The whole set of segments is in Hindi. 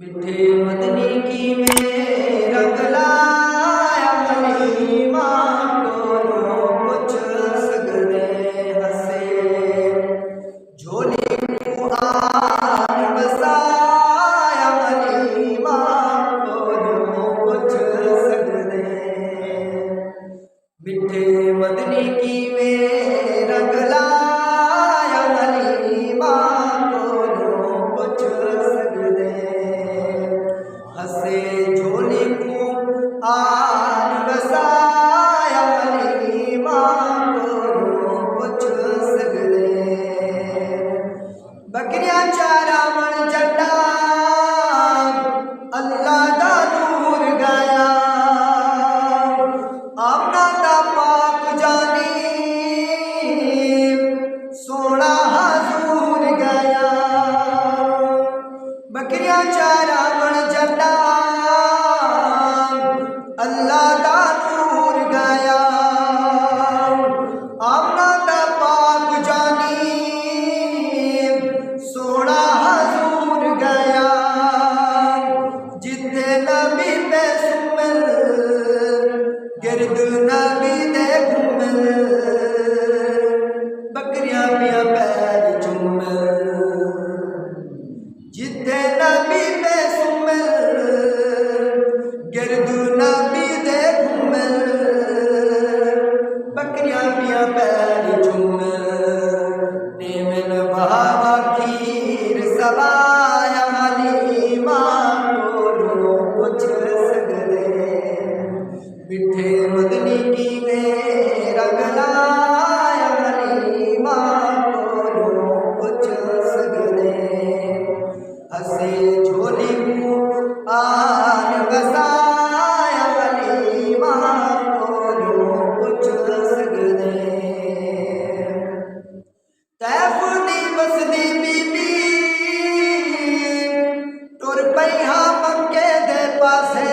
मिठे मदनी की में रंग लाया हलीमा को कुछ सगरे हसे झोली कुआन बसाया हलीमा को कुछ सगरे मिठे मदनी की में रंग लाया हलीमा को कुछ सगरे हसे झोली को आन बसाया हलीमा को कुछ सगरे बकरियां चारा मन जटा अल्लाह दा नूर गाया आमना दा पाक जानी सोना हजूर गाया बकरियां चारा मन जटा अल्लाह दा नूर गाया आमना दा पाक जानी सोना हजूर गाया जिते नबी पे सुमल गिरद नबी दे घूमल बकरियां पिया पैर चूमल जिते नबी पे सुमल गिरद नबी दे घूमल बकरियां पिया पैर चूमल नेमन बहावा खीर सवाया हलीमा को कुछ सगरे मिठे मदनी की में रंग लाया हलीमा को कुछ सगरे हसे झोली को आन बसाया हलीमा को कुछ सगरे तैफ दी बसदी बीबी टुर पईहा मक्के दे पासे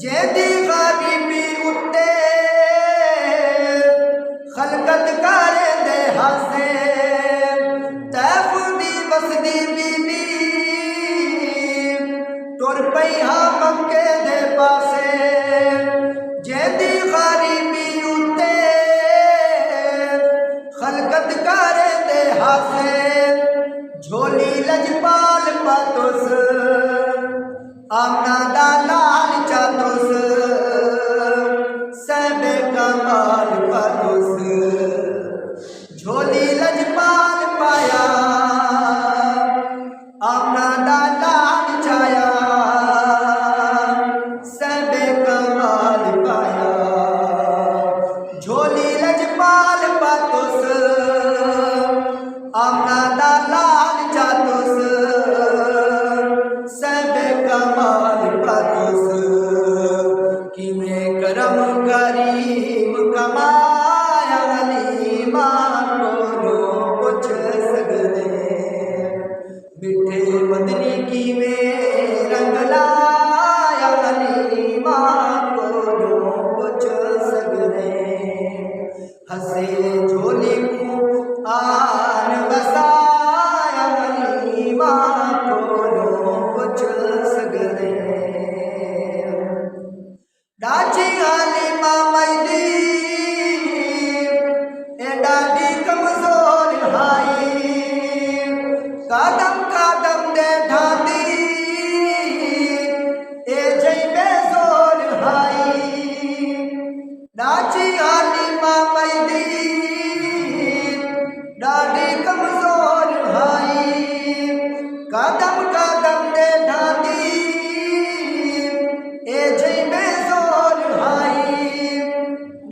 जेदी गरीबी उत्ते खलकत करे दे हासे तैफ दी बसदी बीबी टुर पईहा मक्के दे पासे जेदी गरीबी उत्ते खलकत करे दे हासे झोली लजपाल पातोस आमना दा लाल चातोस सबे कमाल पातोस झोली लजपाल पाया आमना दा लाल छाया सबे कमाल पाया झोली लजपाल पातोस आमना दा लाल चातोस सबे कमाल पातोस किमें करम करीम कमाया हलीमा को कुछ सगरे मिठे मदनी की में रंग लाया हलीमा को कुछ सगरे हसे झोली को आन बसाया हलीमा को कुछ सगरे डाची हलीमा मैदी ए डाडी कमजोर हाई कदम कदम दे ढाती ए जई बेजोर हाई डाची हलीमा मैदी डाडी कमजोर हाई कदम कदम दे ढाती ए जई बेजोर हाई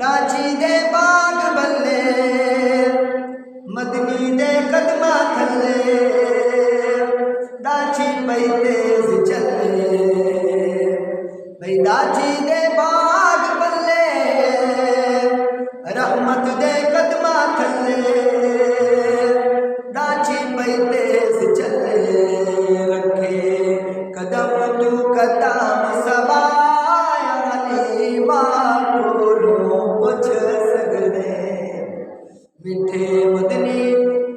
डाची दे बाग बल्ले मदनी दे कदमा थले डाची पई तेज चले भई डाची दे बाग बल्ले रहमत दे कदमा थले डाची पई तेज चले रखे कदम तू कदम सवाया हलीमा को कुछ सगरे मिठे मदनी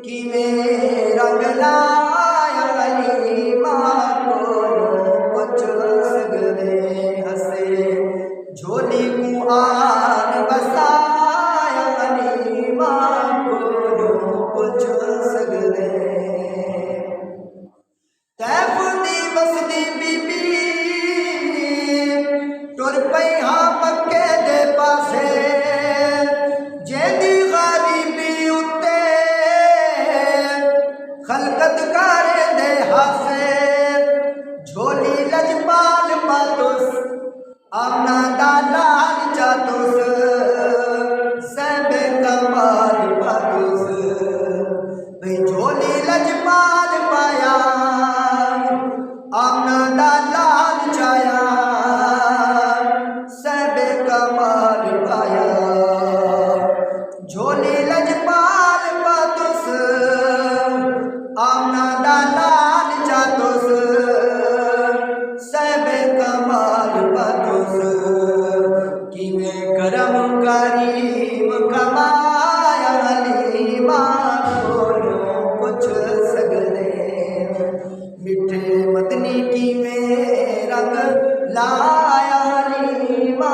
की में रंग लाया हलीमा खलकत करे दे हासे झोली लजपाल पातुस आमना दालाल चातुस सबे कमाल पातुस भाई झोली लजपाल पाया आमना दालाल चाया सबे कमाल पाया झोली लजपाल पातुस आमना दालाल चातुस सबे कमाल पातुस किवे करम करीम कमाया हलीमा बोलो कुछ सगले मिठे मदनी किवे रंग लाया हलीमा